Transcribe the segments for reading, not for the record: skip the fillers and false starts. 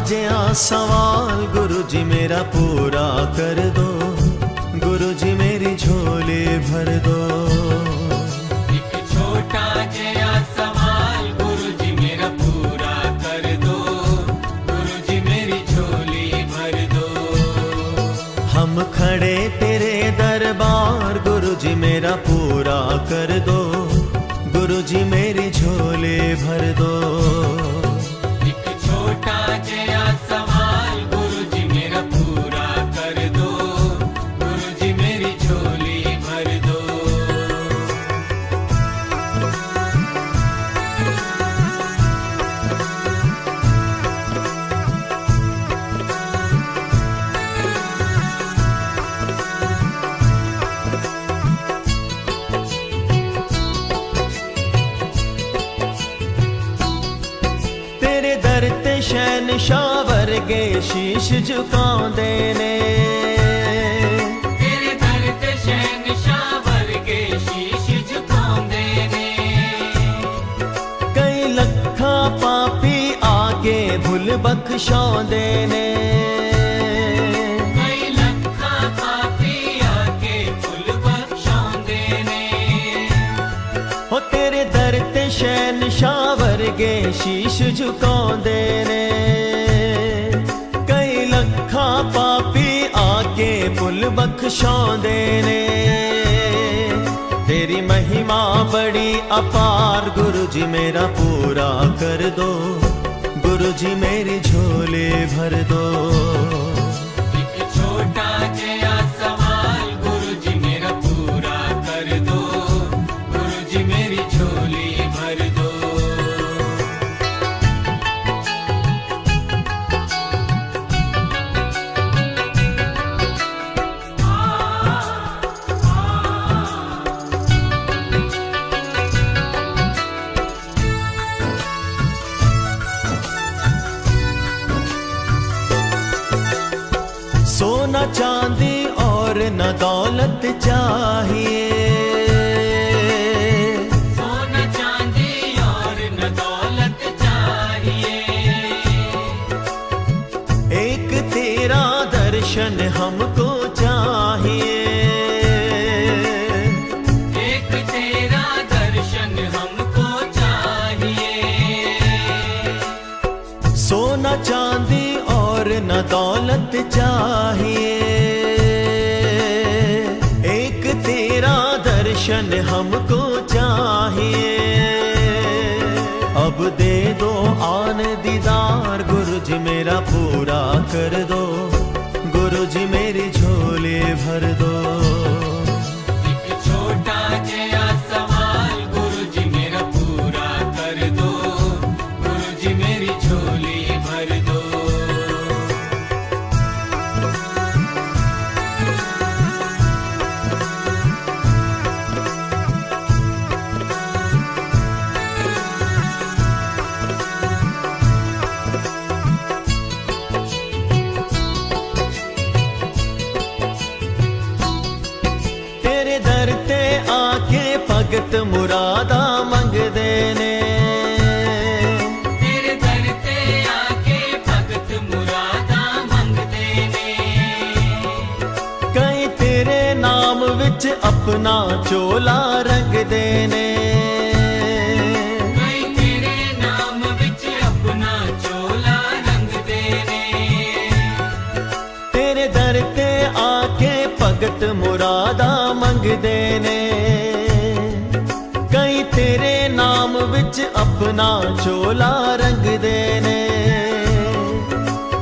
जिया सवाल गुरु जी मेरा पूरा कर दो, गुरु जी मेरी झोली भर दो। एक छोटा जिया सवाल गुरु जी मेरा पूरा कर दो, गुरु जी मेरी झोली भर दो। हम खड़े तेरे दरबार गुरु जी मेरा पूरा कर दो, गुरु जी मेरी झोली भर दो। एक छोटा जिया सवाल गुरु जी मेरा पूरा कर दो, गुरु जी मेरी झोली भर दो। तेरे दर ते शहनशाह वर्गे शीश झुकाउंदे ने, तेरे दर ते शहनशाह वर्गे शीश झुकाउंदे ने। कई लखां पापी आके भुल बख्शाउंदे ने। कई लखां पापी आके भुल बख्शाउंदे ने। हो तेरे दर ते शहनशाह वर्गे शीश झुकाउंदे ने। कई लखां पापी आके भुल बख्शाउंदे ने। तेरी महिमा बड़ी अपार गुरु जी मेरा पूरा कर दो, गुरु जी मेरी झोली भर दो। एक छोटा जिया सवाल गुरु जी मेरा पूरा कर दो, गुरु जी मेरी झोली भर दो। सोना चांदी और न दौलत चाहिए, सोना चांदी और न दौलत चाहिए। एक तेरा दर्शन हमको चाहिए। एक तेरा दर्शन हमको चाहिए। सोना चांदी और न दौलत चाहिए। एक तेरा दर्शन हमको चाहिए। अब दे दो आन दीदार गुरु जी मेरा पूरा कर दो, गुरु जी मेरी झोली भर दो। एक छोटा जिया सवाल गुरु जी मेरा पूरा कर दो, गुरु जी मेरी झोली भर दो। तेरे दर ते आके भगत मुरादा मंगदे ने। तेरे दर ते आके भगत मुरादा मंगदे ने। कई तेरे नाम विच अपना चोला रंगदे ने। कई तेरे नाम विच अपना चोला रंगदे ने। तेरे दर ते आके भगत मुरादा मंगदे ने। कई तेरे नाम विच अपना चोला रंगदे ने।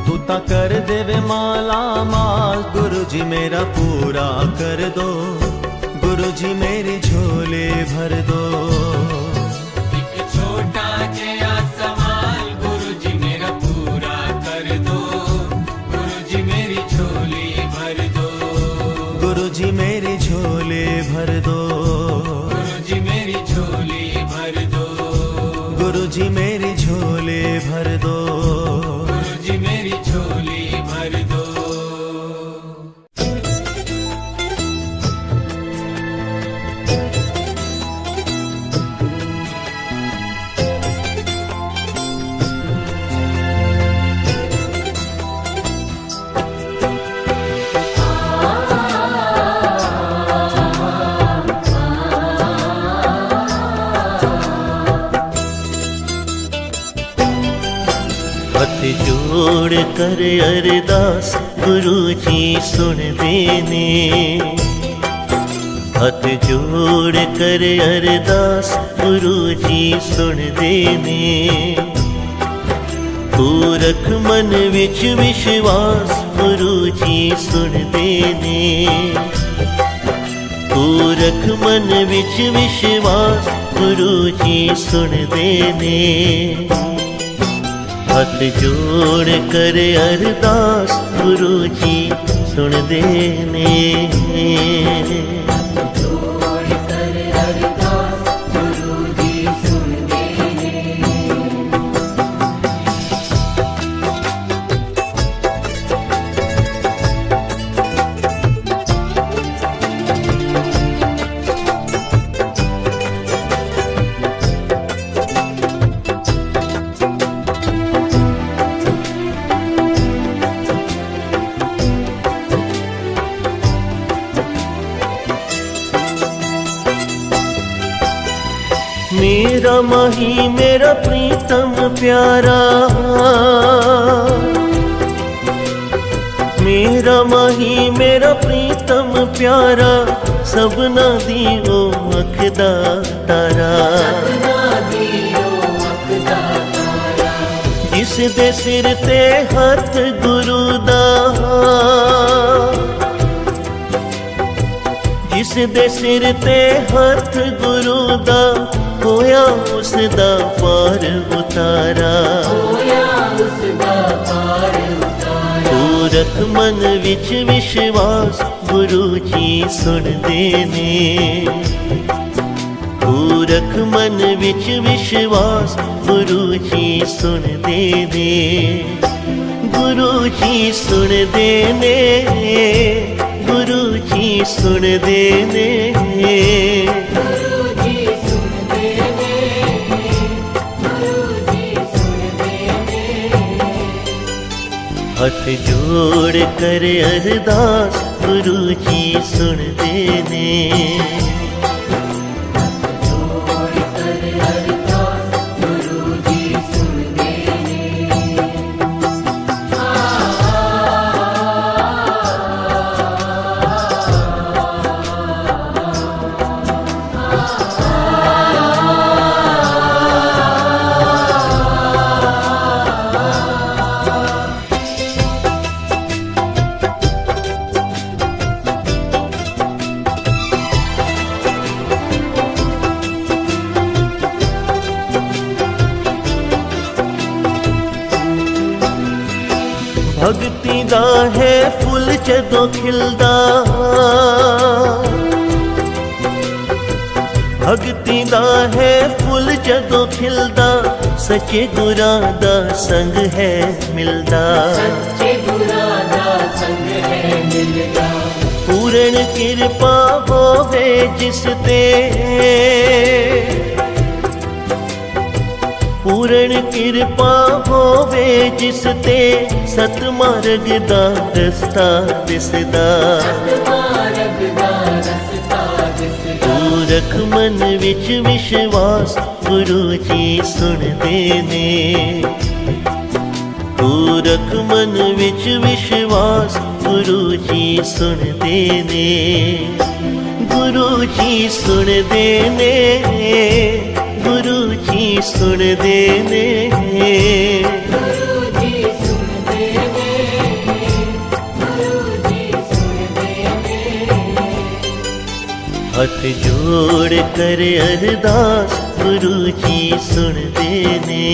तू तां कर देवे माला माल गुरु जी मेरा पूरा कर दो, गुरु जी मेरी झोली भर दो। एक छोटा जिया सवाल गुरु जी मेरा पूरा कर दो, गुरु जी मेरी झोली भर दो। गुरु जी मेरी झोली भर दो। गुरु जी मेरी झोली भर दो। गुरु जी मेरी झोली भर दो। गुरु जी मेरी झोली भर दो। जोड़ कर अरदास गुरु जी सुन देने। हाथ जोड़ कर अरदास गुरु जी सुन देने। तू रख मन विच विश्वास गुरु जी सुन देने। तू रख मन विच विश्वास गुरु जी सुन देने। हाथ जोड़ कर अरदास गुरु जी सुन देने। जोड़ कर अरदास गुरु जी सुन देने। मेरा माही मेरा प्रीतम प्यारा, मेरा माही मेरा प्रीतम प्यारा, सबना दी ओ अख दा तारा। जिस दे सिर ते हथ गुरु दा, जिस दे सिर ते हथ गुरु दा, होया उसदा पार उतारा। तू रख मन विच विश्वास गुरु जी सुन देने। तू रख मन विच विश्वास गुरु जी सुन देने। गुरु जी सुन देने। गुरु जी सुन देने। हाथ जोड़ कर अरदास गुरु जी सुन देने। जोड़ कर अरदास गुरु जी सुन देने। भगती दा है फुल जदों खिलदा, भगती दा है फुल जदों खिलदा, सच्चे गुरां दा संग है मिलदा। सच्चे गुरां दा संग है मिलदा। पूर्ण कृपा होवे जिस ते, पूर्ण कृपा होवे जिस ते, सतमार्ग दा रस्ता दिसदा। तू रख मन विच विश्वास गुरु जी सुन देने। तू रख मन विच विश्वास गुरु जी सुन देने। गुरु जी सुन देने। गुरु जी सुन देने। हाथ जोड़ कर अरदास गुरु जी सुन देने।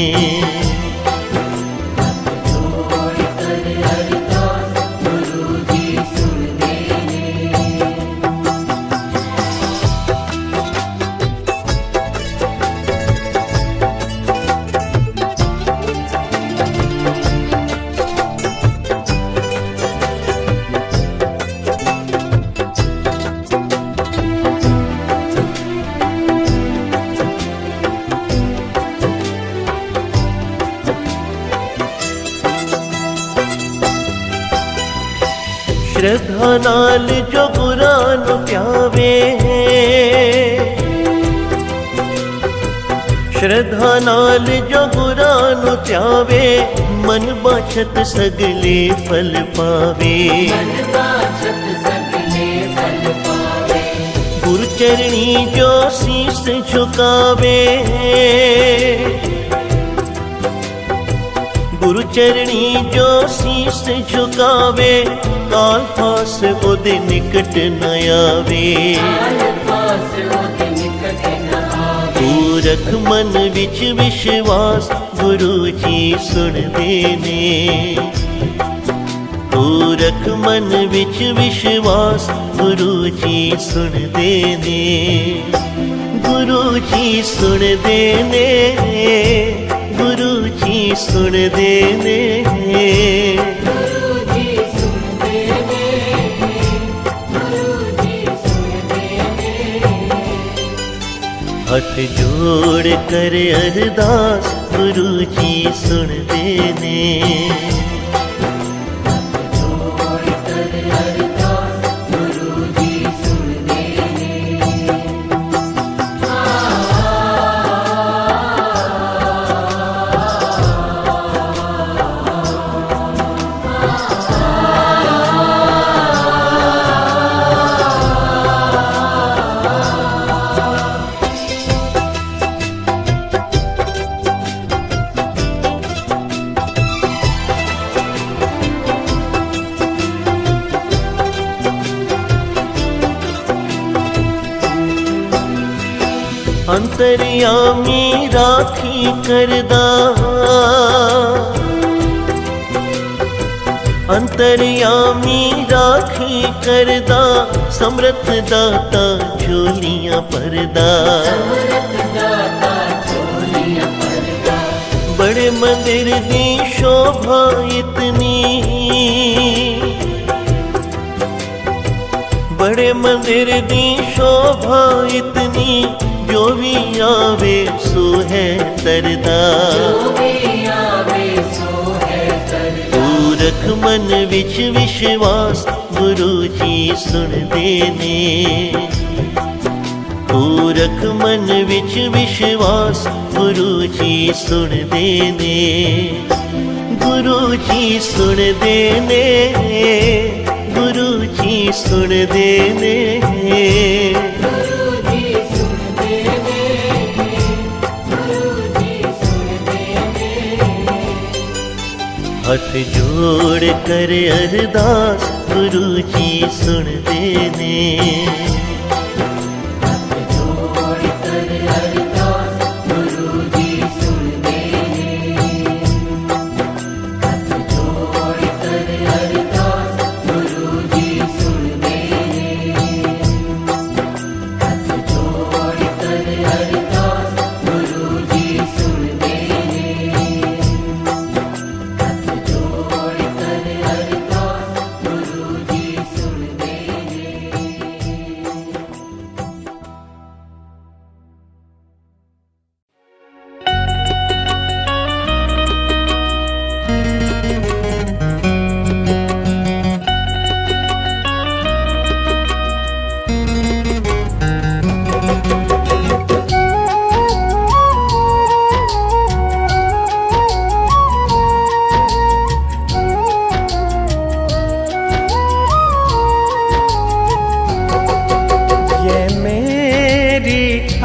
जोड़ कर अरदास गुरु जी सुन देने। श्रद्धा नाल जो गुरां नूं प्यावे, श्रद्धा नाल जो गुरां नूं प्यावे, मन बाछत सगले फल पावे। गुरु चरणी जो शीस झुकावे, गुरु चरणी जो शीस झुकावे, काल फास ओदे निकट न आवे। तू रख मन विच विश्वास, गुरु जी सुनदे ने। तू रख मन विच विश्वास, गुरु जी सुनदे ने। गुरु जी सुनदे ने, गुरु जी सुनदे ने। हाथ जोड़ कर अरदास, गुरु जी सुनदे ने। अंतर्यामी राखी करदा, अंतर्यामी राखी करदा, समर्थ दाता झोलियां भरदा। बड़े मंदिर दी शोभा इतनी, बड़े मंदिर दी शोभा इतनी, जो भी आवे सो है तरदा। तू रख मन विच विश्वास, गुरु जी सुनदे ने। तू रख मन विच विश्वास, गुरु जी सुनदे ने। गुरु जी सुनदे ने, गुरु जी सुनदे ने। हाथ जोड़ कर अरदास, गुरु जी सुनदे ने।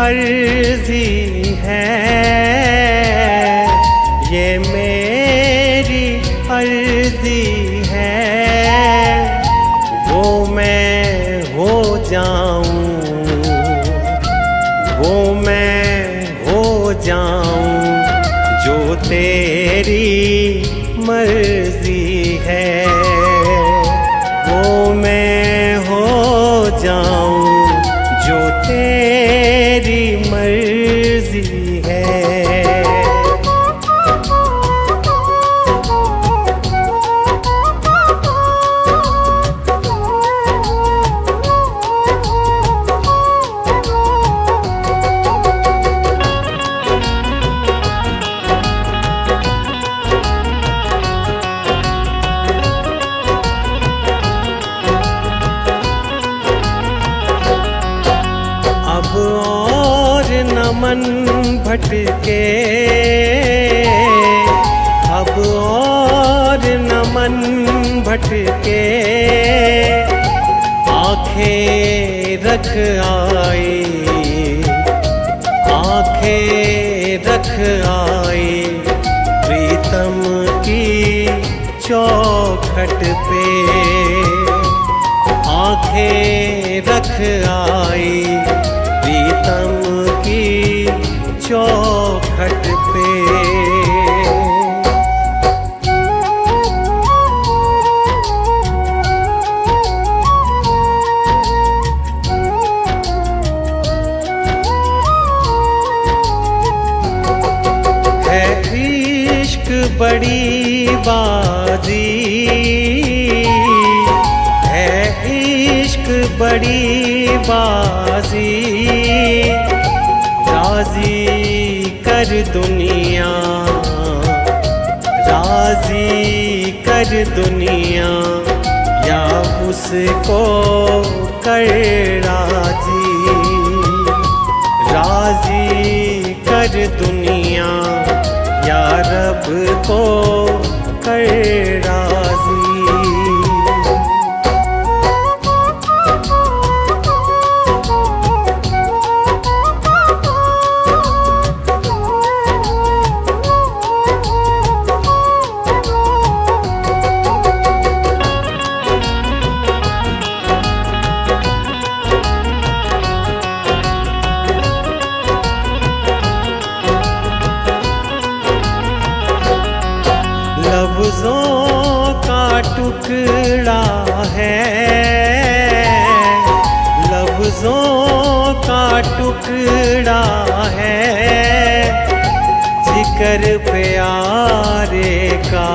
अर्जी है, ये मेरी अर्जी है, वो मैं हो जाऊं, वो मैं हो जाऊं, जो तेरी मर्जी है। वो मैं हो जाऊं, जो तेरी मर्जी है। अब और न मन भटके, अब और आंखें रख आई, आंखें रख आई प्रीतम की चौखट पे, आंखें रख आई प्रीतम की चौखट पे। बड़ी बाजी है इश्क बड़ी बाजी, राजी कर दुनिया, राजी कर दुनिया या उसको कर राजी, राजी कर दुनिया या रब को कर राजी। लफ्ज़ों का टुकड़ा है, लफ्ज़ों का टुकड़ा है, जिक्र प्यारे का,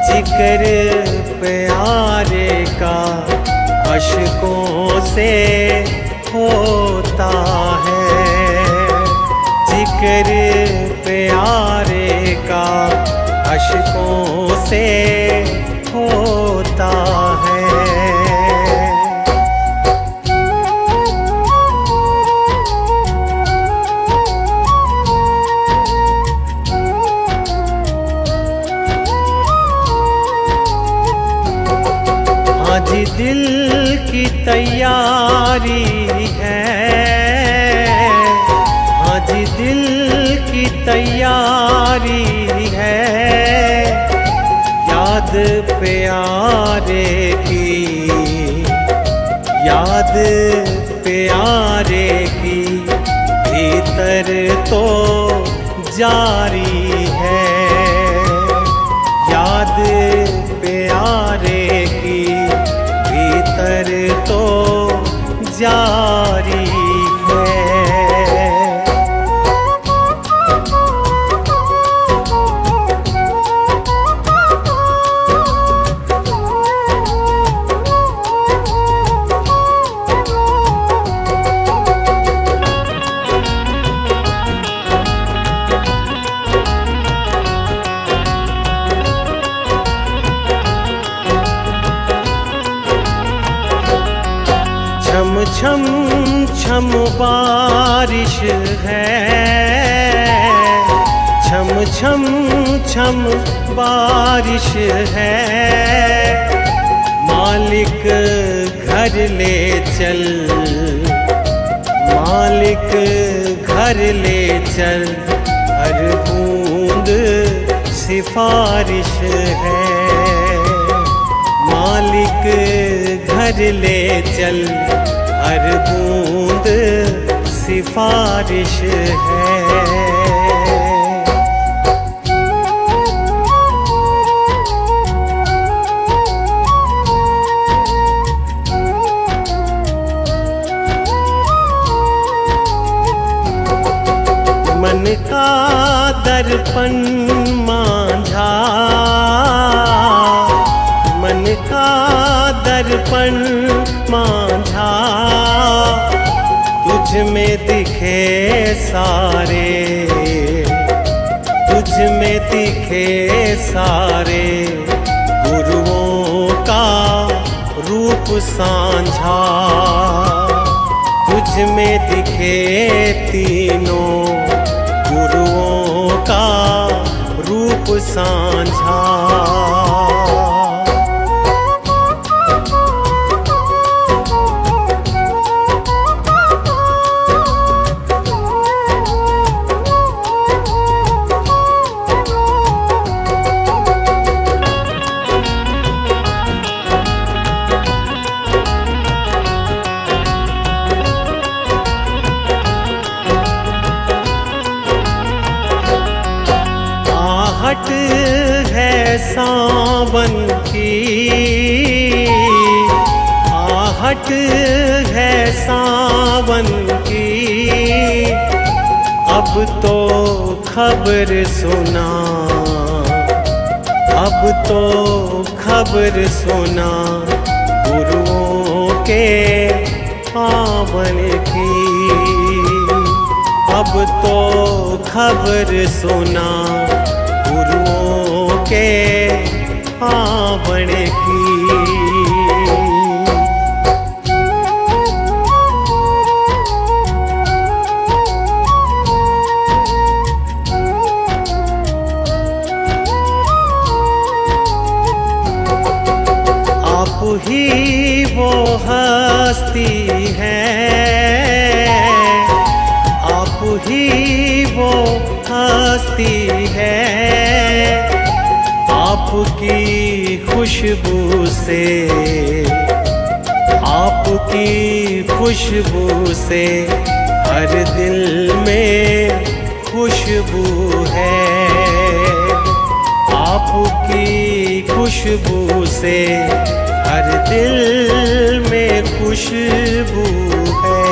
जिक्र प्यारे का अश्कों से होता है, जिक्र प्यारे का अश्कों से होता है। आज दिल की तैयारी है, आज दिल की तैयारी है, याद प्यारे की, याद प्यारे की भीतर तो जारी है, याद प्यारे की भीतर तो जारी है। छम छम छम बारिश है, छम छम छम बारिश है, मालिक घर ले चल, मालिक घर ले चल, हर बूंद सिफारिश है, मालिक घर ले चल, हर बूंद सिफारिश है। मन का दर्पण मांझा, मन का दर्पण मांझा, तुझ में दिखे सारे, तुझ में दिखे सारे, गुरुओं का रूप सांझा, तुझ में दिखे तीनों गुरुओं का रूप सांझा। पावन की आहट है सावन की। अब तो खबर सुना, अब तो खबर सुना गुरुओं के पावन की। अब तो खबर सुना गुरुओं के पावन की। आप ही वो हस्ती है, आप ही वो हस्ती है। आपकी खुशबू से, आपकी खुशबू से हर दिल में खुशबू है। आपकी खुशबू से हर दिल में खुशबू है।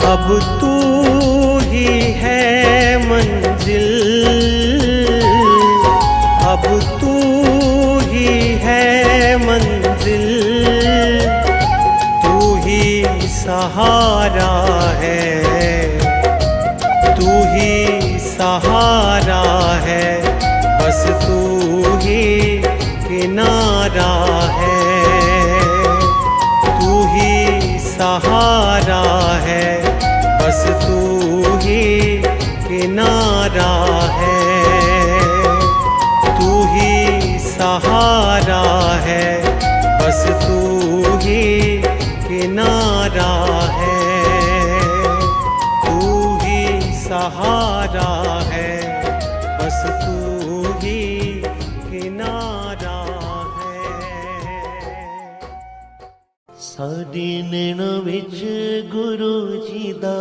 अब तू ही है मंजिल, अब तू ही है मंजिल। तू ही सहारा है, तू ही सहारा है। बस तू ही किनारा है, तू ही सहारा है। बस तू ही किनारा है, तू ही सहारा है। बस तू ही किनारा है, तू ही सहारा है। बस तू ही किनारा है। साडी नैन विच गुरु जी दा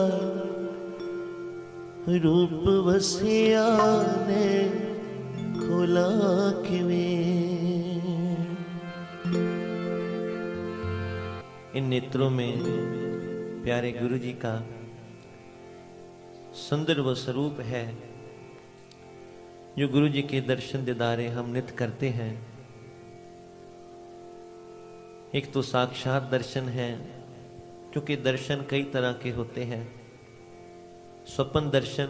रूप वसिया ने खोला किवें। इन नेत्रों में प्यारे गुरु जी का सुंदर वो स्वरूप है जो गुरु जी के दर्शन दीदारे हम नित्य करते हैं। एक तो साक्षात दर्शन है, क्योंकि दर्शन कई तरह के होते हैं। स्वप्न दर्शन,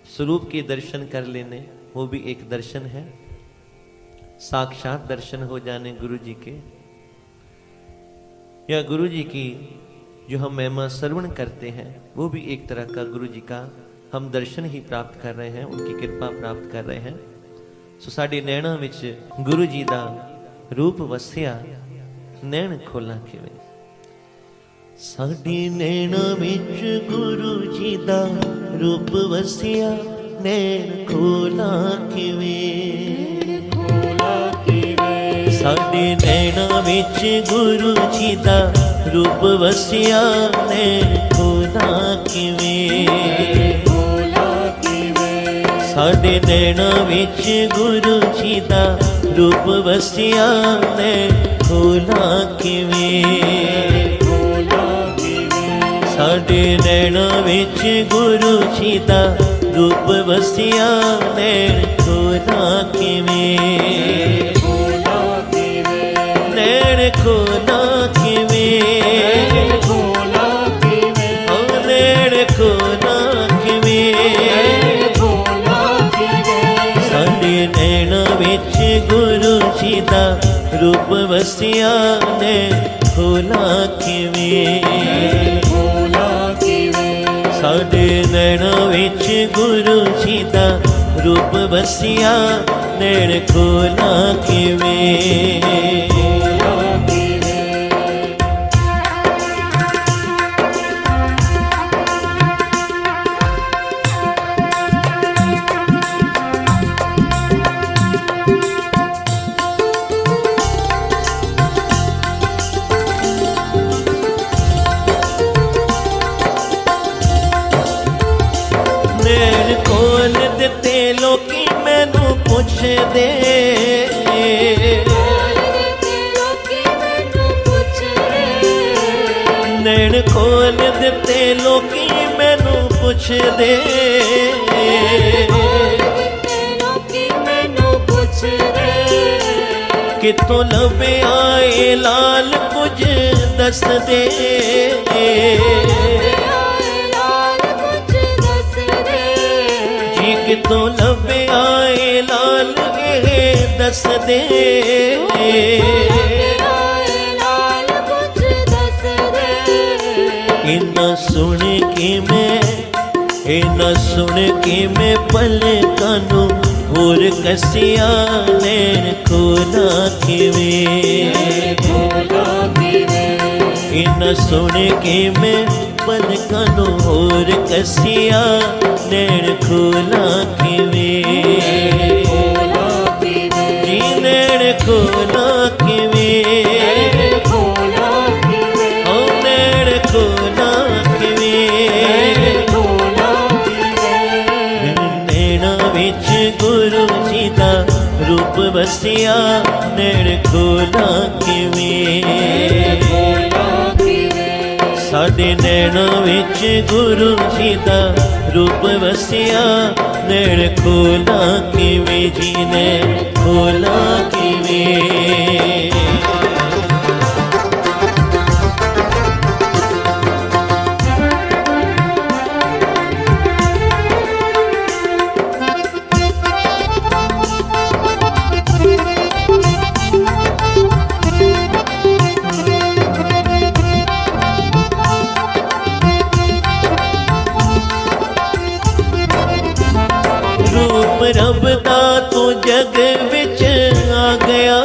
स्वरूप के दर्शन कर लेने, वो भी एक दर्शन है। साक्षात दर्शन हो जाने गुरु जी के, या गुरु जी की जो हम महिमा श्रवण करते हैं, वो भी एक तरह का गुरु जी का हम दर्शन ही प्राप्त कर रहे हैं, उनकी कृपा प्राप्त कर रहे हैं। सो साडी नैना विच गुरु जी दा रूप वसिया नैन खोला किवें। साडी नैना विच गुरु जी दा रूप वसिया नैन खोला किवें। साडी नैना विच गुरु जी दा रूप वसिया नैन खोला किवें। साडे नैना विच गुरु जी दा रूप वसिया नैन खोला किवें। साडे नैना विच गुरु जी दा रूप वसिया नैन खोला किवें। नैन खोला किवें। नैन खोला किवें। साडे नैना विच गुरु जी दा रूप वसिया नैन खोला किवें। साडे नैना विच गुरु जी दा रूप वसिया नैन खोला किवें। ਪੁੱਛਦੇ ਨੈਣ ਖੋਲ ਦਿੱਤੇ ਲੋਕੀ ਮੈਨੂੰ ਪੁੱਛਦੇ ਕਿਤੋਂ ਲੱਭਿਆ ਏ ਲਾਲ ਕੁਝ ਦੱਸਦੇ ਜੀ ਕਿਤੋਂ ਲੱਭਿਆ ਏ ਲਾਲ ਇਹ ਦੱਸਦੇ ਇਨਾ ਸੁਣ ਕੇ ਮੈਂ ਪਲਕਾਂ ਨੂੰ ਹੋਰ ਕਸਿਆ ਨੈਣ ਖੋਲਾ ਕਿਵੇਂ ਇਨਾ ਸੁਣ ਕੇ ਮੈਂ ਪਲਕਾਂ ਨੂੰ ਹੋਰ ਕਸਿਆ ਨੈਣ ਖੋਲਾ ਕਿਵੇਂ ਜੀ ਨੈਣ ਖੋਲਾ ਕਿਵੇਂ ਨੈਣ ਖੋਲਾ ਗੁਰੂ ਜੀ ਦਾ ਰੂਪ ਵਸਿਆ ਨੈਣ ਖੋਲਾ ਕਿਵੇਂ ਸਾਡੇ ਨੈਣਾਂ ਵਿੱਚ ਗੁਰੂ ਜੀ ਦਾ ਰੂਪ ਵਸਿਆ ਨੈਣ ਖੋਲਾ ਕਿਵੇਂ ਜੀ ਨੈਣ ਖੋਲਾ ਕਿਵੇਂ ਰੱਬ ਦਾ ਤੂੰ ਜਗ ਵਿੱਚ ਆ ਗਿਆ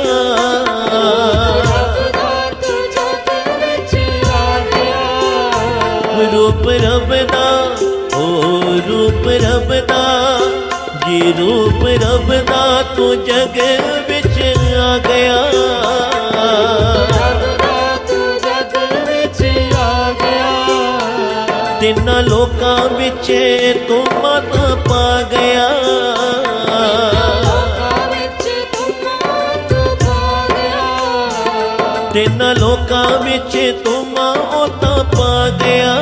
ਰੂਪ ਰੱਬ ਦਾ ਓ ਰੂਪ ਰੱਬ ਦਾ ਜੀ ਰੂਪ ਰੱਬ ਦਾ ਤੂੰ ਜਗ ਵਿੱਚ ਆ ਗਿਆ ਤਿੰਨਾਂ ਲੋਕਾਂ ਵਿੱਚ ਤੂੰ ਮਤ ਪਾ ਗਿਆ ਤਿੰਨਾਂ ਲੋਕਾਂ ਵਿੱਚ ਤੂੰ ਮੌਤ ਪਾ ਗਿਆ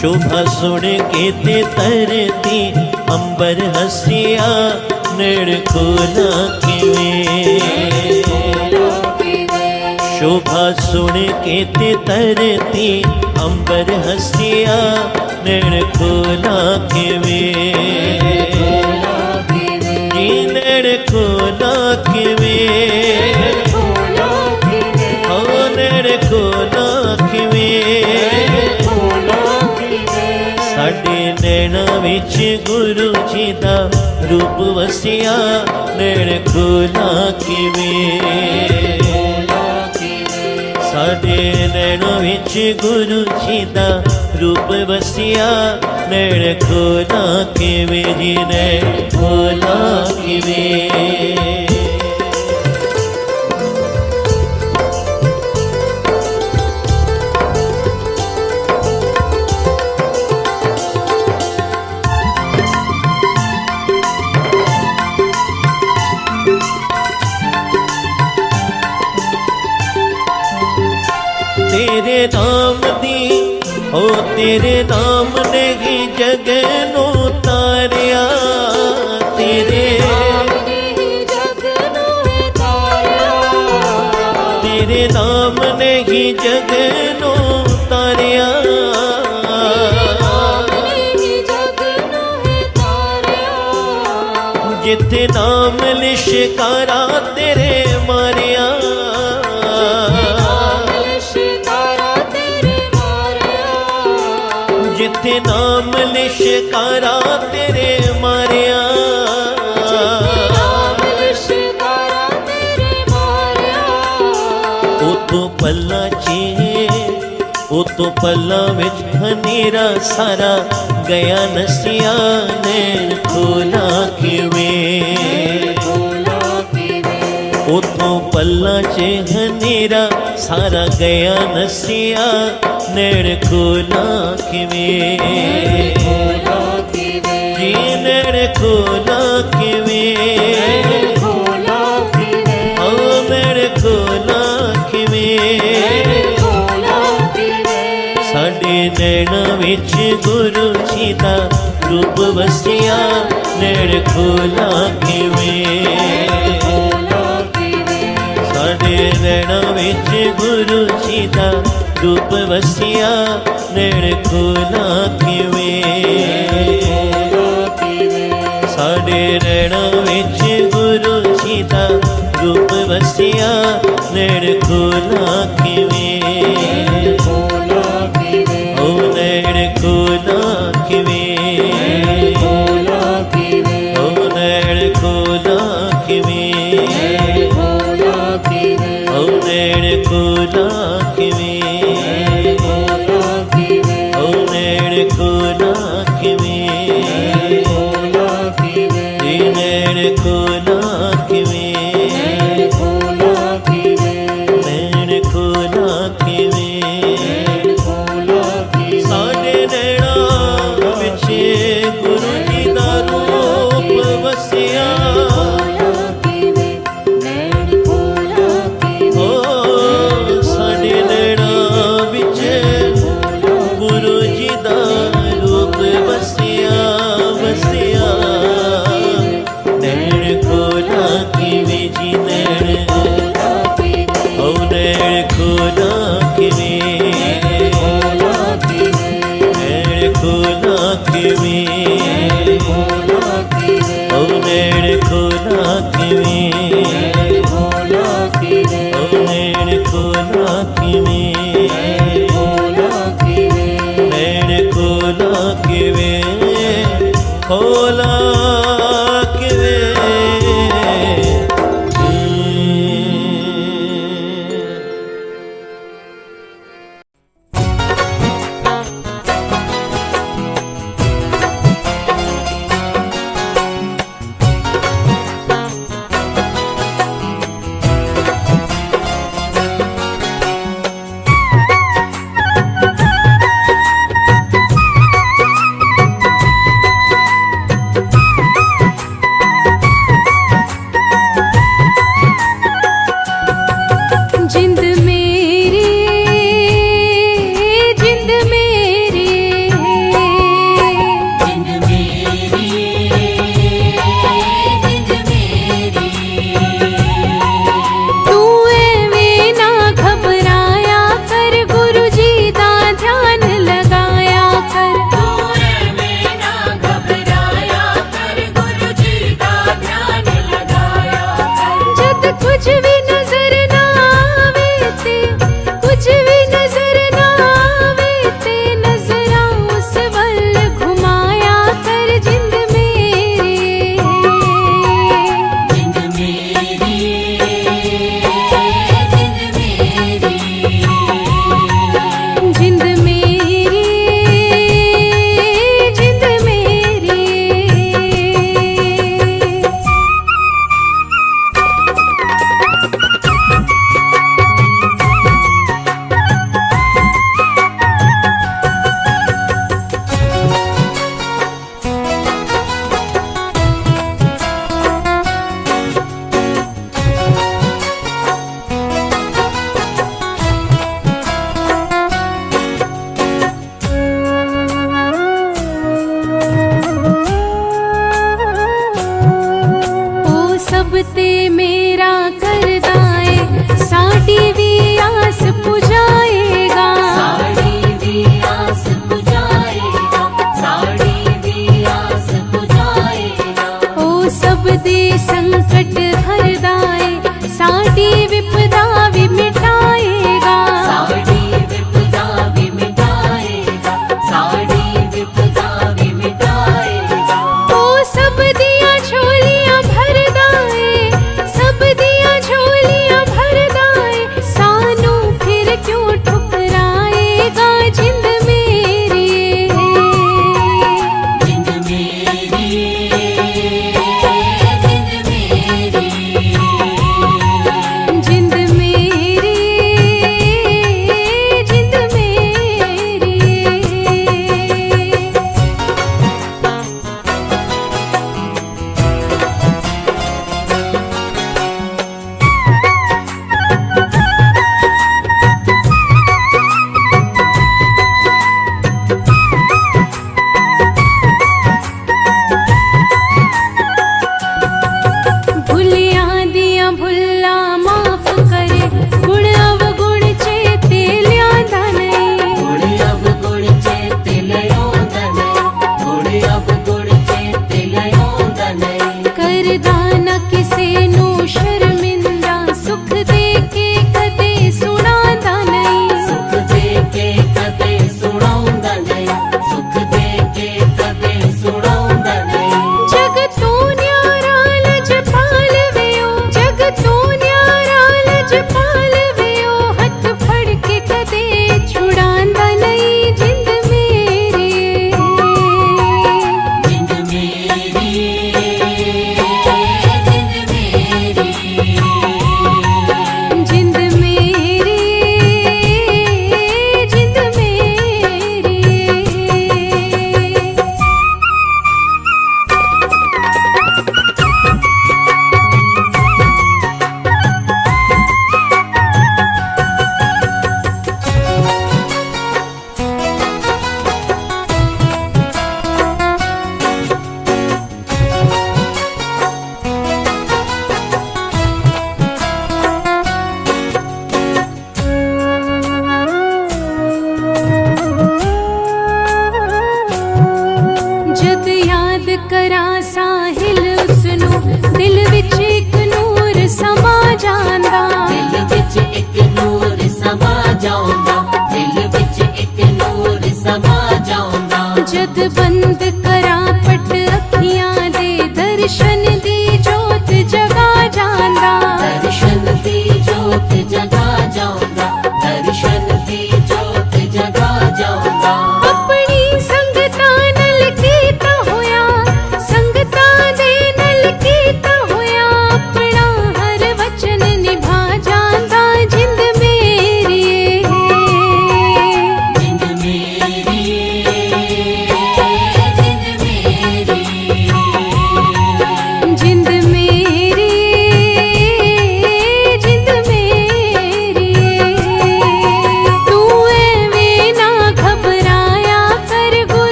ਸ਼ੋਭਾ ਸੁਣ ਕੇ ਤੇ ਧਰਤੀ ਅੰਬਰ ਹੱਸਿਆ ਨੈਣ ਖੋਲਾ ਕਿਵੇਂ ਸ਼ੋਭਾ ਸੁਣ ਕੇ ਤੇ ਧਰਤੀ ਅੰਬਰ ਹੱਸਿਆ ਨੈਣ ਖੋਲਾ ਕਿਵੇਂ ਜੀ ਨੈਣ ਖੋਲਾ ਕਿਵੇਂ ਹੋ ਨੈਣ ਖੋਲਾ ਕਿਵੇਂ ਸਾਡੇ ਨੈਣਾਂ ਵਿੱਚ ਗੁਰੂ ਜੀ ਦਾ ਰੂਪ ਵਸਿਆ ਨੈਣ ਖੋਲਾ ਕਿਵੇਂ ਸਾਡੇ ਨੈਣਾਂ ਵਿੱਚ ਗੁਰੂ ਜੀ ਦਾ ਰੂਪ ਵਸਿਆ ਨੈਣ ਖੋਲਾ ਕਿਵੇਂ ਜੀ ਨੈਣ ਖੋਲਾ ਕਿਵੇਂ तेरे नाम दी हो तेरे नाम ने ही जग नो तारिया तेरे तेरे नाम ने ही जग नो तारिया जिथे नाम लिशकारा तेरे मारिया जिथे नाम लिशकारा तेरे मारिया उतो पल्ला उतो पल्ला विच हनेरा सारा गया नसिया नैण खोला किवें ਉਥੋਂ ਪੱਲਾ 'ਚ ਹਨੇਰਾ ਸਾਰਾ ਗਿਆ ਨਸਿਆ, ਨੈਣ ਖੋਲਾ ਕਿਵੇਂ ਜੀ, ਨੈਣ ਖੋਲਾ ਕਿਵੇਂ, ਓ ਨੈਣ ਖੋਲਾ ਕਿਵੇਂ। ਸਾਡੇ ਨੈਣਾਂ ਵਿੱਚ ਗੁਰੂ ਜੀ ਦਾ ਰੂਪ ਵਸਿਆ, ਨੈਣ ਖੋਲਾ ਕਿਵੇਂ। ਸਾਡੇ ਨੈਣਾਂ ਵਿੱਚ ਗੁਰੂ ਜੀ ਦਾ ਰੂਪ ਵਸਿਆ, ਨੈਣ ਖੋਲਾ ਕਿਵੇਂ। ਸਾਡੇ ਨੈਣਾਂ ਵਿੱਚ ਗੁਰੂ ਜੀ ਦਾ ਰੂਪ ਵਸਿਆ, ਨੈਣ ਖੋਲਾ ਕਿਵੇਂ। ਓ ਨੈਣ ਖੋਲਾ ਕਿਵੇਂ, ਓ ਨੈਣ ਖੋਲਾ ਕਿਵੇਂ, ਓ ਨੈਣ ਖੋਲਾ ਕਿਵੇਂ, ਓ ਨੈਣ ਖੋਲਾ ਕਿਵੇਂ, ਜੀ ਨੈਣ ਖੋਲਾ ਕਿਵੇਂ, ਨੈਣ ਖੋਲਾ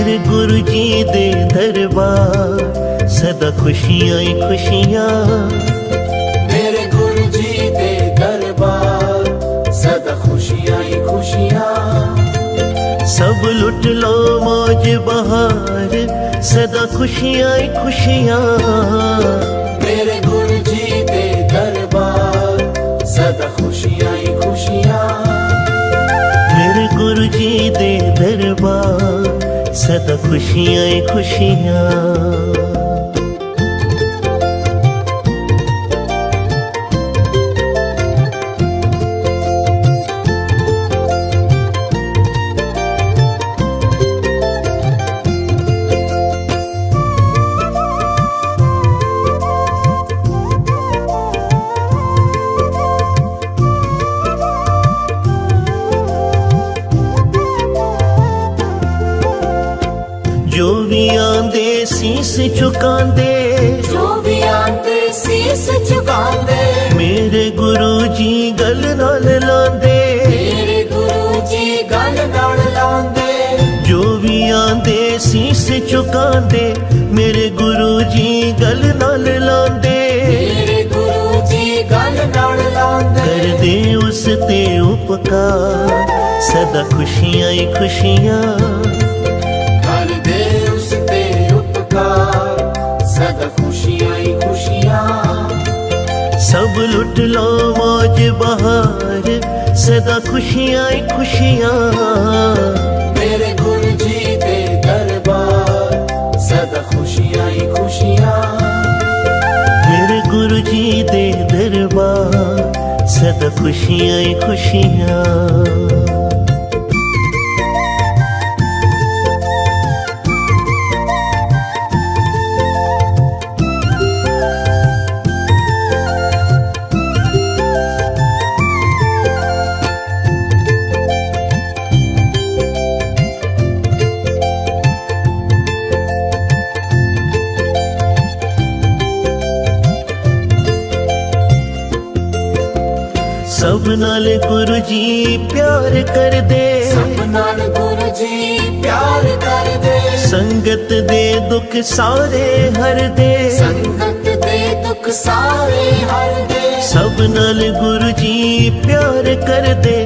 मेरे गुरु जी दे दरबार सदा खुशियां ही खुशियां। मेरे गुरु जी दे दरबार सदा खुशियां ही खुशियां। सब लुट लो मौज बहार सदा खुशियां ही खुशियां। मेरे गुरु जी दे दरबार सदा खुशियां ही खुशियां। मेरे गुरु जी दे दरबार सदा खुशियां ही खुशियां। जो भी आंदे सीस झुकांदे, जो भी आंदे सीस झुकांदे। मेरे गुरु जी गल नाल लांदे। मेरे गुरु जी गल नाल लांदे। जो भी आंदे सीस झुकांदे, मेरे गुरु जी गल नाल लांदे। मेरे गुरु जी गल नाल लांदे। कर दे उस ते उपकार सदा खुशियां ही खुशियां। कर दे उस ते उपकार सदा खुशियां ही खुशियां। सब लुट लो मौज बहार सदा खुशियां ही खुशियां। मेरे गुरु जी दे दरबार सदा खुशियां ही खुशियां। मेरे गुरु जी दे दरबार सदा खुशियां ही खुशियां। सब नाल गुरु जी प्यार कर दे। सब नाल गुरु जी प्यार कर दे। संगत दे दुख सारे हर दे। संगत दे दुख सारे हर दे। सब नाल गुरु जी प्यार कर दे।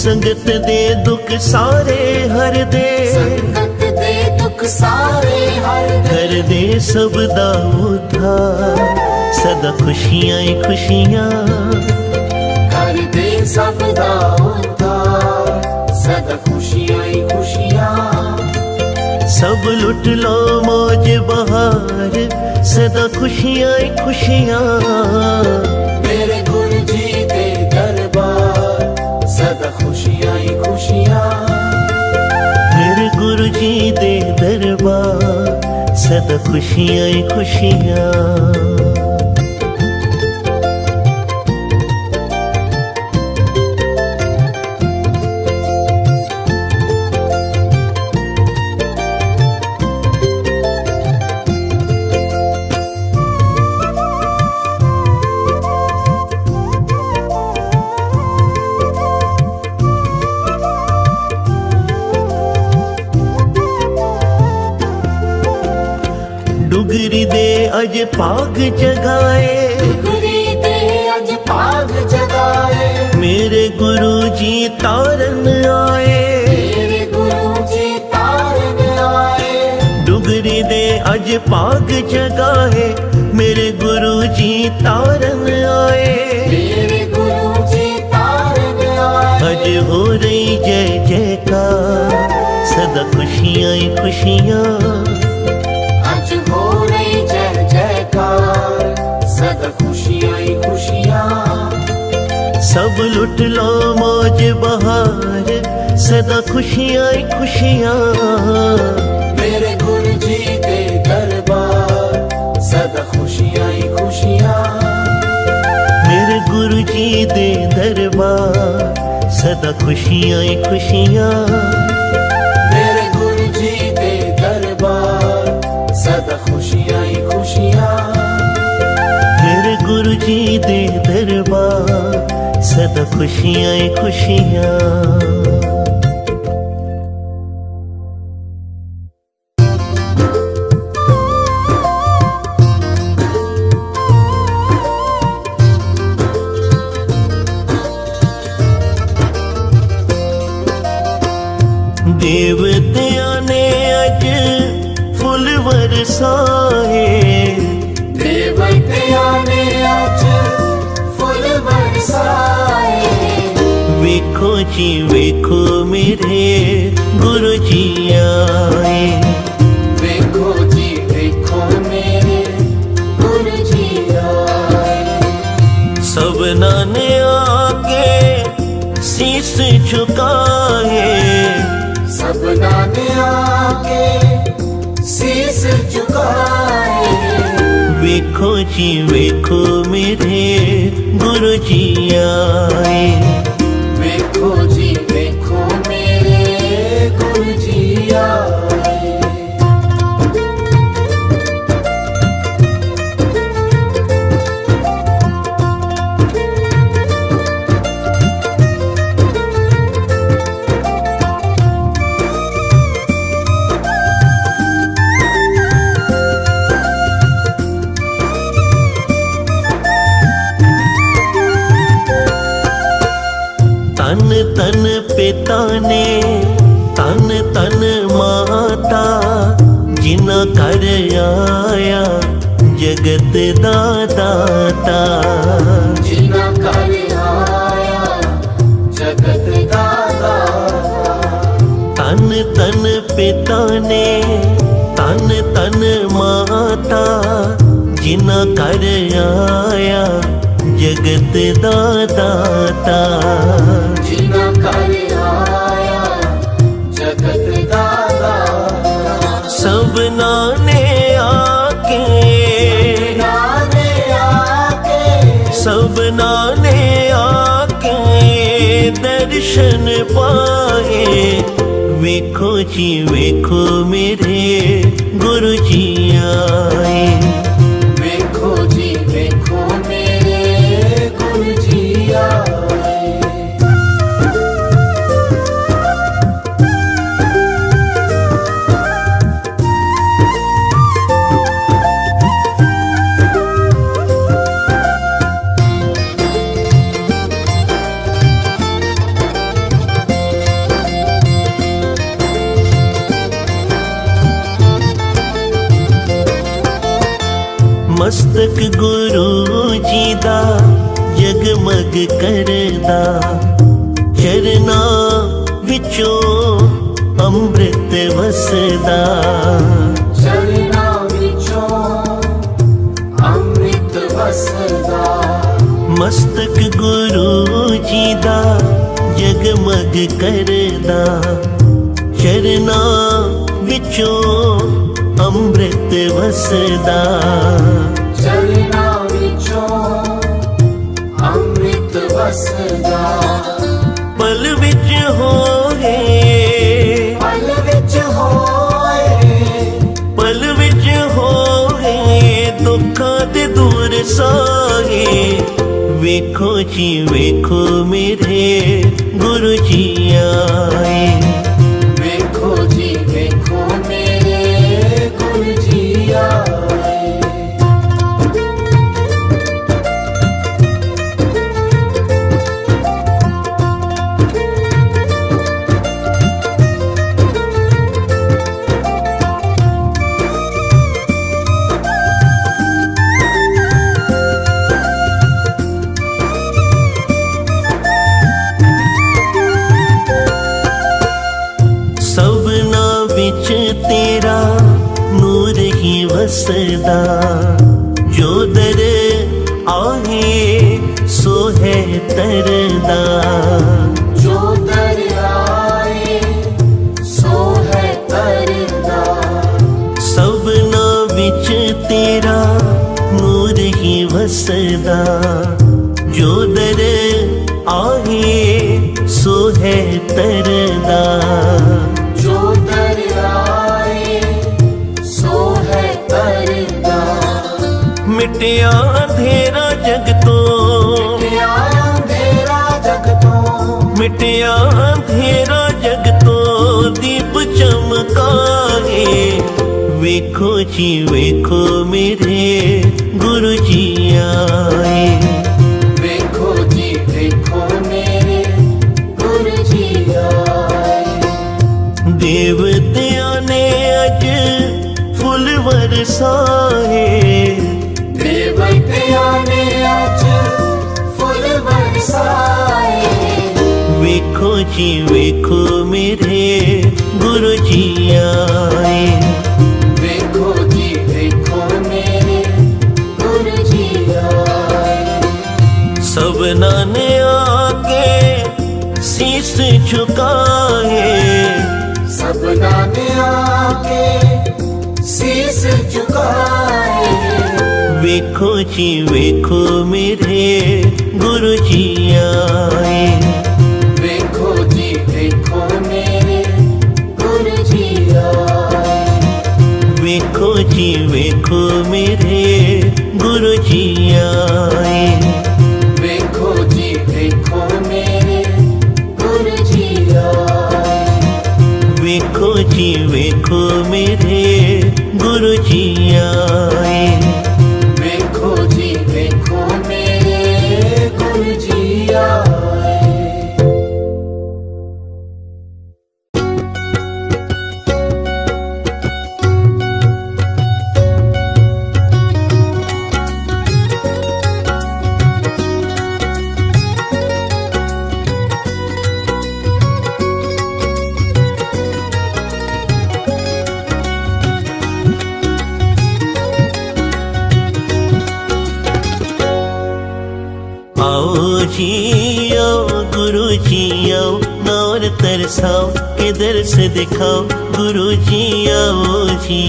संगत दे दुख सारे हर दे। संगत दे दुख सारे हर दे। कर दे सब दा उद्धार सदा खुशियां ही खुशियां। कर दे सब दा उद्धार सदा खुशियां ही खुशियां। सब लुट लो मौज बहार सदा खुशियां ही खुशियां। मेरे गुरु जी दे दरबार सदा खुशियां ही खुशियां। मेरे गुरु जी दे दरबार सदा खुशियां ही खुशियां। डुगरी दे अज भाग जगाए। डुगरी दे अज भाग जगाए। मेरे गुरु जी तारन आए। मेरे गुरु जी तारन आए। डुगरी दे अज भाग जगाए। मेरे गुरु जी तारन आए। मेरे गुरु जी तारन आए। अज हो रही जय जयकार सदा खुशियां ही खुशियां। आज हो रही जय जयकार सदा खुशियां ही खुशियां। सब लुट लो मौज बहार सदा खुशियां ही खुशियां। मेरे गुरु जी दे दरबार सदा खुशियां ही खुशियां। मेरे गुरु जी दे दरबार सदा खुशियां ही खुशियां। मेरे गुरु जी दे दरबार सदा खुशियां ही खुशियां। मेरे गुरु जी दे दरबार सदा खुशियां ही खुशियां। देवतियां ने अज फुल बरसाए, देवतियां ने आज फूल बरसाए। वेखो जी वेखो मेरे गुरु जी आए, देखो जी देखो मेरे गुरु जी आए। सबना ने आके शीस झुकाए, सबना ने आके शीस झुकाए। वेखो जी वेखो मेरे गुरु जी आए, देखो जी देखो मेरे गुरु जी आए। तन तन पिता ने तन तन माता, जिना कर आया जगत दा दाता। जिना कर आया जगत का दाता। तन तन पिता ने तन तन माता, जिना कर आया जगत दा दाता। जिना कर आया जगत का दाता। सबना ने आके, नाने आके सबना ने आके दर्शन पाए। वेखो जी वेखो मेरे गुरु जी आए, देखो जी देखो मेरे गुरु जी आए। मस्तक गुरु जी दा जगमग करदा, चरना विचों अमृत वसदा। चरना विचों अमृत वसदा। मस्तक गुरु जी दा जगमग करदा, चरना विचों अमृत वसदा। चरना विचों अमृत वसदा। पल विच होए, पल विच होए, पल विच होए दुखां दे दूर साए। वेखो जी वेखो मेरे गुरु जी आए, देखो जी देखो मेरे गुरु जी आए। सबना विच तेरा नूर ही वसदा। जो दर आहे सो है तरदा, जो दर आए सो है तरदा। सबना विच तेरा नूर ही वसदा। जो दर आहे सो है तरदा। जो दर आए सो है तरदा। मिटिया अंधेरा जग तो, मिटिया अंधेरा जग तो, मिटिया अंधेरा जग तो दीप चमकाए। वेखो जी वेखो मेरे गुरु जी आए, देखो जी देखो मेरे गुरु जी आए। देव देवतियां ने अज फुल बरसाए, देवतियां ने आज फूल बरसाए। वेखो जी वेखो मेरे गुरु जी आए, देखो जी देखो मेरे गुरु जी आए। सबना ने आके शीस झुकाए, सबना ने आके शीस झुकाए। वेखो जी वेखो मेरे गुरु जी आए, देखो जी देखो मेरे गुरु जी आए। वेखो जी वेखो मेरे गुरु जी आए, देखो जी देखो मेरे गुरु जी आए। वेखो जी वेखो मेरे गुरु जी आए। देखो जी देखो मेरे गुरु जी आए। आओ जी आओ गुरु जी आओ, नौर तरसाओ किधर से दिखाओ गुरु जी आओ जी।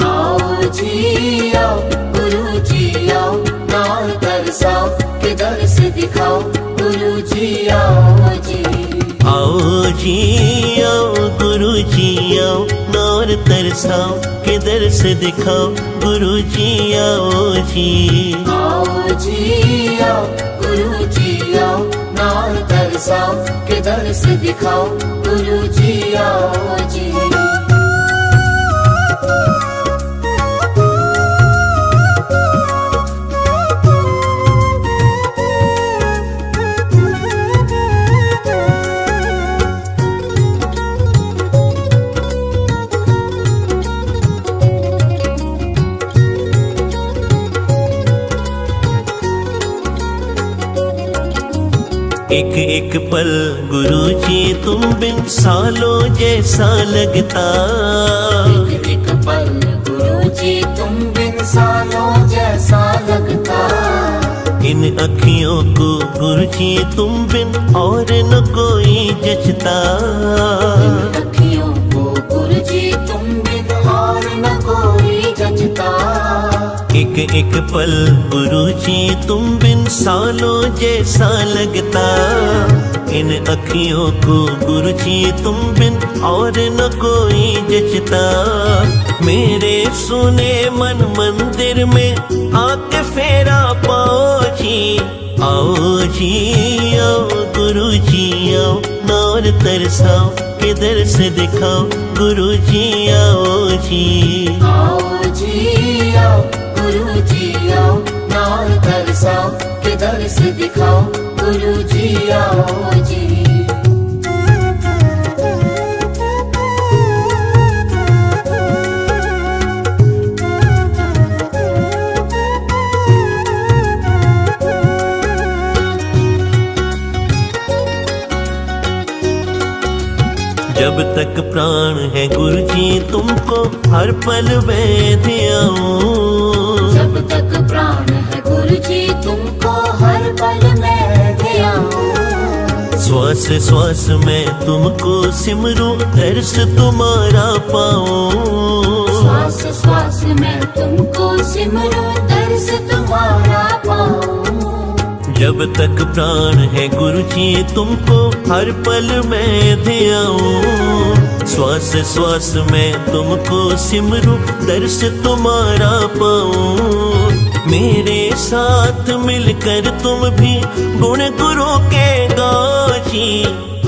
आओ जी आओ गुरु जी आओ, नाम तरसाओ किधर से दिखाओ गुरु जी आओ जी। आओ जी आओ गुरु जी आओ, नौर तरसाओ किधर से दिखाओ गुरु जी आओ जी। आओ जी आओ गुरु जी आओ, नाम तरसाओ किधर से दिखाओ गुरु जी आओ जी। एक एक पल गुरु जी तुम बिन सालों जैसा लगता, एक एक पल गुरु जी तुम बिन सालों जैसा लगता। इन अखियों को गुरु जी तुम बिन और न कोई जचता। इन अखियों को गुरु जी तुम बिन और न कोई जचता। एक एक पल गुरु जी तुम बिन सालों जैसा लगता। इन अखियों को गुरु जी तुम बिन और न कोई जचता। मेरे सुने मन मंदिर में आके फेरा पाओ जी। आओ जी आओ गुरु जी आओ, नौर तरसाओ किधर से दिखाओ गुरु जी आओ जी। आओ जी आओ गुरु जी आओ, नाम तरसाओ किधर से दिखाओ गुरु जी आओ जी। जब तक प्राण है गुरु जी तुमको हर पल मैं ध्याऊं। जब तक प्राण है गुरु जी तुमको हर पल मैं ध्याऊं। श्वास श्वास में तुमको सिमरूं, दर्श तुम्हारा पाऊं। श्वास श्वास में तुमको सिमरूं, दर्श तुम्हारा पाऊं। जब तक प्राण है गुरु जी तुमको हर पल मैं ध्याऊं। श्वास श्वास में तुमको सिमरूं, दर्श तुम्हारा पाऊं। मेरे साथ मिलकर तुम भी गुण गुरु के गाओ जी।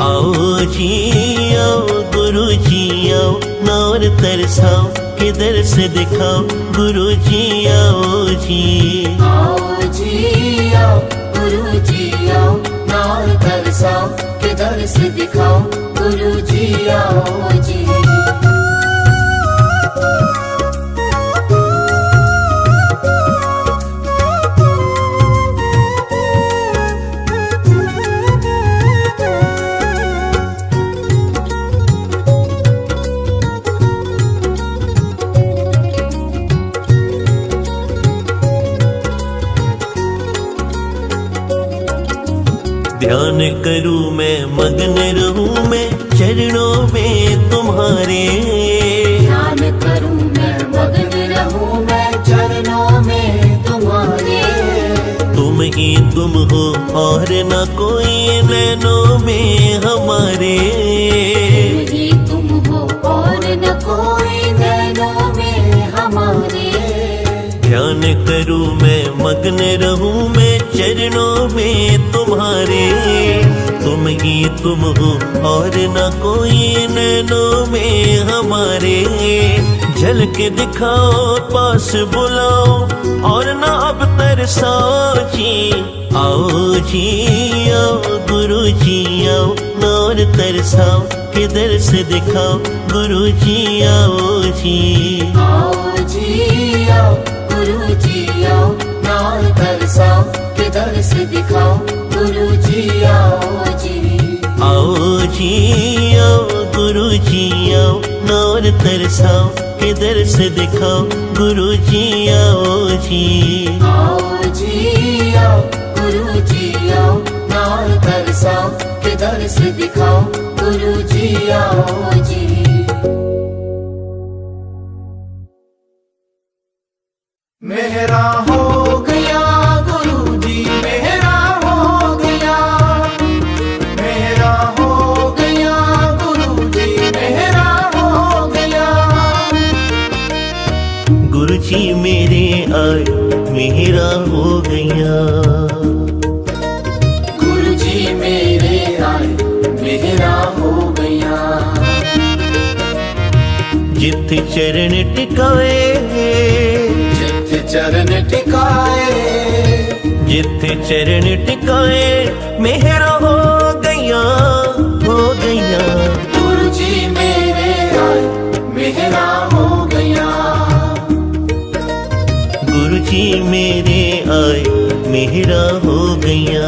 आओ जी आओ गुरु जी आओ, नौर तरसाओ किधर से दिखाओ गुरु जी आओ जी। आओ जी आओ गुरु जी आओ, नाम तरसाओ किधर से दिखाओ गुरु जी आओ जी। न कोई नैनों में हमारे। ही तुम हो और न कोई नैनों में हमारे। ध्यान करूं मैं मग्न रहूं मैं चरणों में तुम्हारे। तुम ही तुम हो और न कोई नैनों में हमारे। झल के दिखाओ पास बुलाओ और न अब तरसाओ जी। आओ जी आओ गुरु जी आओ न और तरसाओ किधर से दिखाओ गुरु जी आओ जी। आओ जी आओ गुरु जी आओ नाल तरसाओ किधर से दिखाओ गुरु जी आओ जी। आओ जी आओ गुरु जी आओ न और तरसाओ किधर से दिखाओ गुरु जी आओ जी। आओ जी आओ गुरु जी आओ नाल तरसाओ किधर से दिखाओ गुरु जी आओ जी। मेहरा हो गया गुरु जी मेहरा हो गया। मेहरा हो गया गुरु जी मेहरा हो गया। गुरु जी मेरे आए मेरा हो गया। गुरु जी मेरे आए मेरा हो गया। जित चरण टिकाए जित चरण टिकाए। जित चरण टिकाए मेरा हो गया हो गया। गुरु जी मेरे आए मेरा हो गया। गुरु जी मेरे आए मेरा हो गया।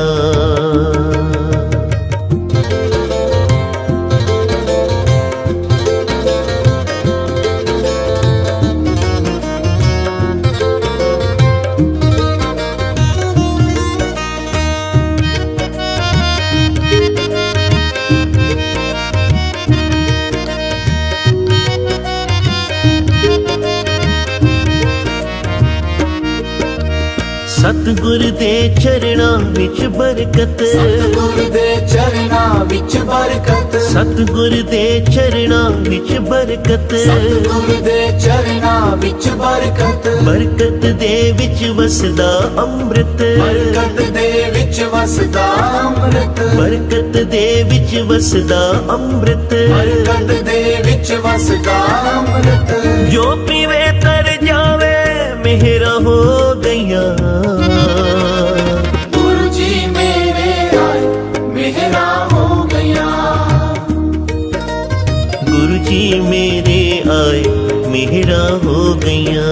सतगुर दे चरणां विच बरकत। सतगुर दे चरणां विच बरकत। सतगुर दे चरणां विच बरकत। सतगुर दे चरणां विच बरकत। बरकत दे विच वसदा अमृत। बरकत दे विच वसदा अमृत। बरकत दे विच वसदा अमृत। बरकत दे विच वसदा अमृत। जो पीवे तर जावे मेरा हो गया। गुरु जी मेरे आए मेरा हो गया। गुरु जी मेरे आए मेरा हो गया।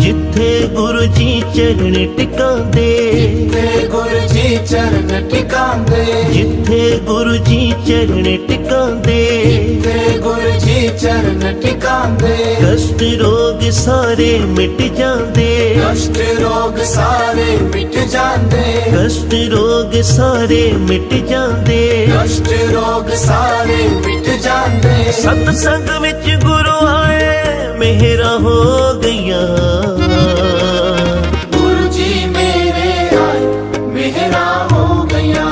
जिथे गुरु जी चरण टिकांदे। जिथे गुरु जी चरण टिकांदे। जिथे गुरु जी चरण टिकांदे। जिथे गुरु जी चरण टिकांदे। कष्ट रोग सारे मिट जांदे। कष्ट रोग सारे मिट जांदे। कष्ट रोग सारे मिट जांदे। कष्ट रोग सारे मिट जांदे। सतसंग विच गुरु आए मेरा हो गया। गुरु जी मेरे आए मेरा हो गया।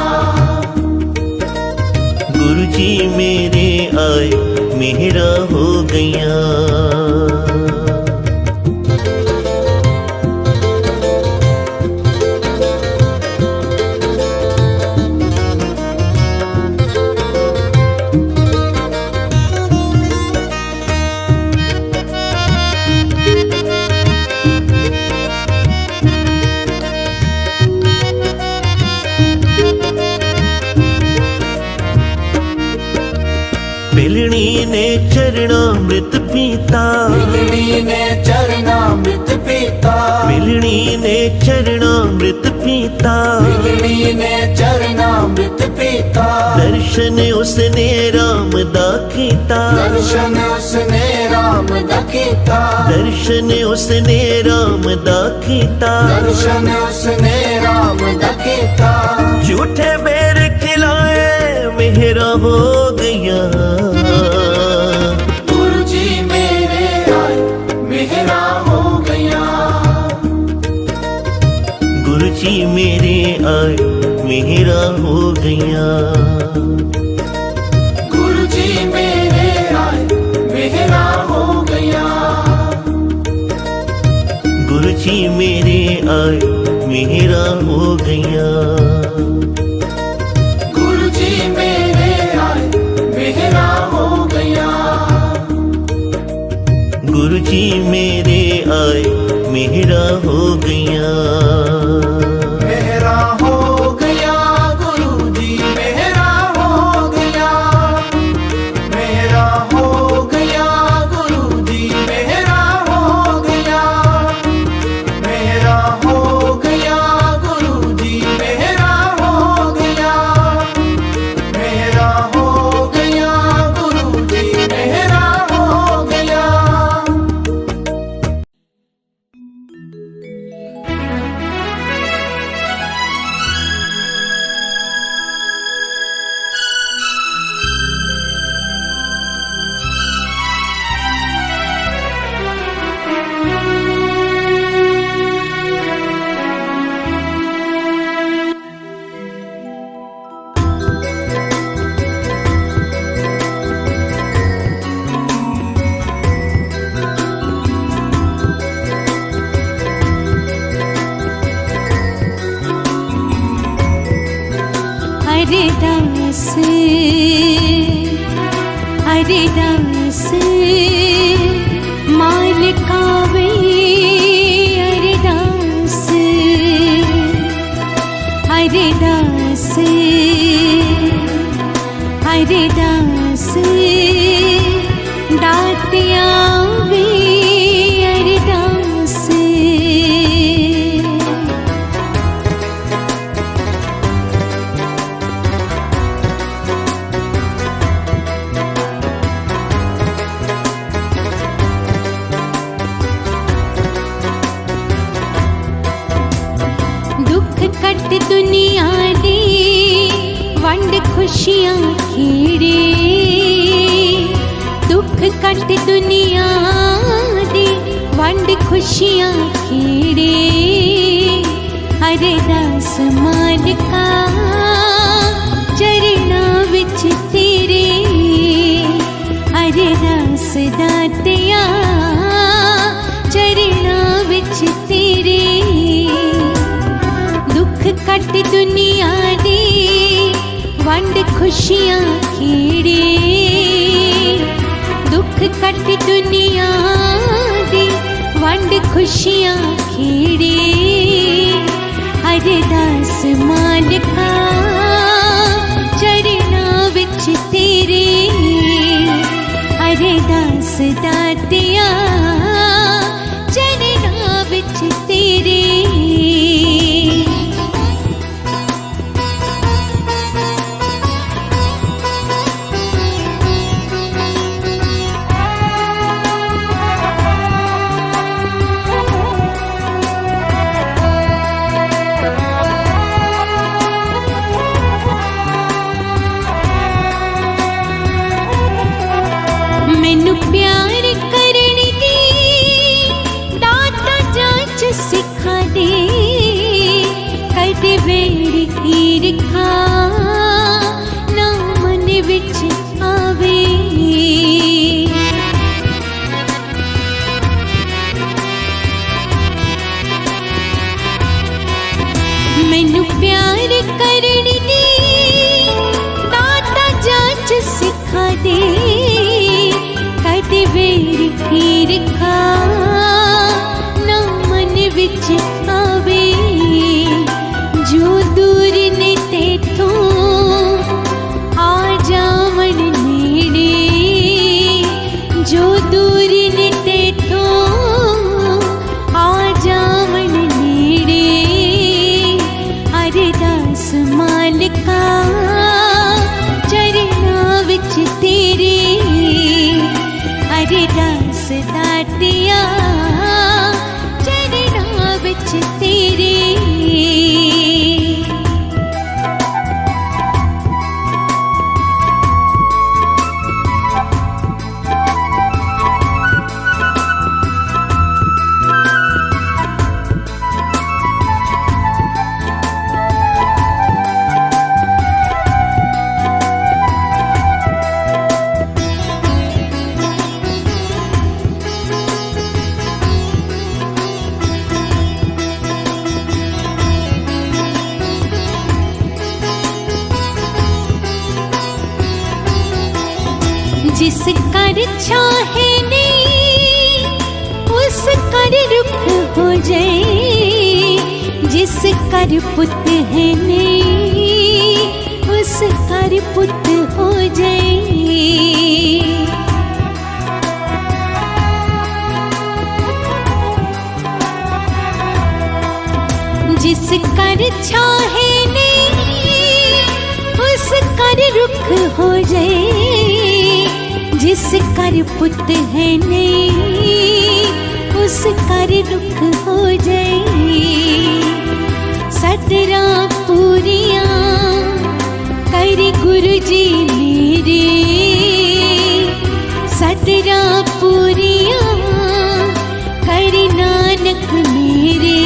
गुरु जी मेरे आए मेरा हो गया। बिलनी ने चरणामृत पीता। बिलनी ने चरणामृत पीता। बिलनी बिगड़ी ने चरणामृत पीता, बिगड़ी ने चरणामृत पीता, दर्शन उसने राम दा कीता, दर्शन उसने राम दा कीता, दर्शन उसने राम दा कीता। दर्शन उसने राम दा कीता। झूठे बेर खिलाए मेहरा हो गया, गुरु जी मेरे आए मेहरा हो गया, गुरु जी मेरे आए मेहरा हो गया, गुरु जी मेरे आए मेहरा हो गया, गुरु जी मेरे आए मेहरा हो गया, गुरु जी मेरे आए मेहरा हो गया, गुरु जी मेरे आए मेहरा हो गया। मेहरा हो गया, गुरु जी मेहरा हो गया, मेहरा हो गया, गुरु जी मेहरा हो गया, मेहरा हो गया, गुरु जी मेहरा हो गया, मेहरा हो गया, गुरु जी मेहरा हो गया। हरिदास हरिदास मालिका वे हरिदास हरिदास हरिदास दातिया वे हरिदास दुख कट दुनिया दी वंड खुशियां खेड़े, दुख कट दुनिया दी वंड खुशियां खेड़े, हरिदास मालिका चरना विच तेरे, हरिदास दातिया चरना विच तेरे, दुख कट दुनिया दी वंड खुशियां खेड़े, दुख कट दुनिया दी वंड खुशियां खेड़े, हरिदास मालिका चरना विच तेरे, हरिदास दातिया चरना विच तेरे। मैनू प्यार करन दी दाता जांच सिखा दे, कदे वेड़ ईरखा ना मन विच आवे, मैनू प्यार करन दी दाता जांच सिखा दे, कदे वेड़ ईरखा ना मन विच आवे, जो दूर ने तेथों आ जावन नेड़े, जो दूर ने तेथों आ जावन नेड़े, कर चाहे नहीं उस कर रुख हो जाए, जिस कर पुत है नहीं उस कर पुत हो जाए। जिस कर चाहे नहीं उस कर रुख हो जाए, जिस कर पुत है नहीं उस कर रुख हो जाए। सतरा पूरियां कर गुरु जी मेरे, सतरा पूरियां कर नानक मेरे।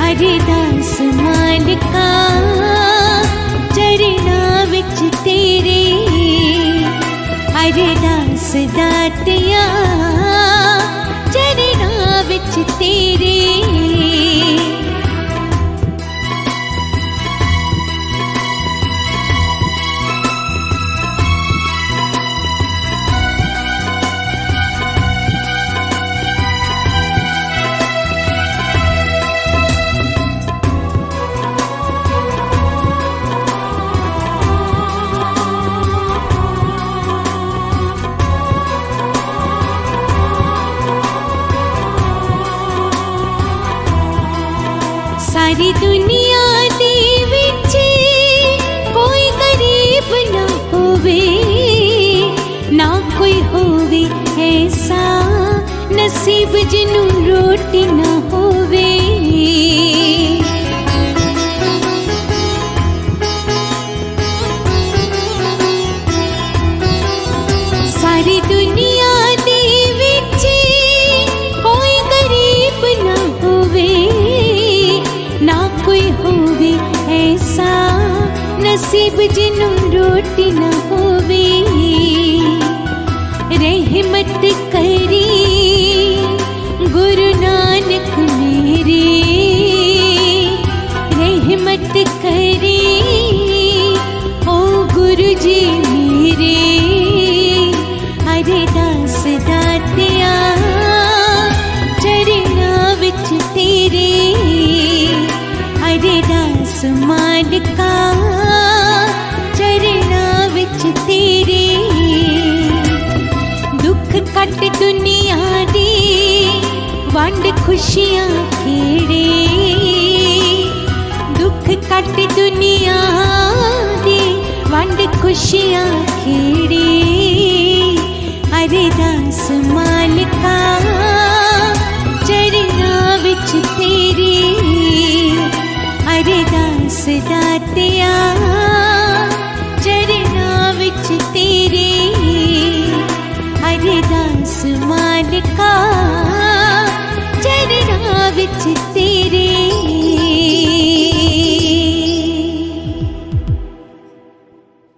हरिदास मालिका चरना विच तेरे, हरिदास दातिया चरना विच तेरे। सारी दुनिया दे विच कोई गरीब ना होवे, ना कोई होवे ऐसा नसीब जिन्नू रोटी ना होवे। सारी दुनिया दे विच कोई गरीब ना होवे, ना कोई होवे ऐसा नसीब जिन्नू रोटी न होवे। रहमत करी गुरु नानक मेरे, रहमत करी ओ गुरु जी मेरे। हरिदास दातिया चरना विच तेरे, हरिदास मालिका चरना विच तेरे। दुख कट दुनिया दी वंड खुशियां खेड़े, दुख कट दुनिया दी वंड खुशियां खेड़े। हरिदास मालिका चरना विच तेरे, हरिदास दातिया चरना विच तेरे। हरिदास मालिका चरना विच तेरे।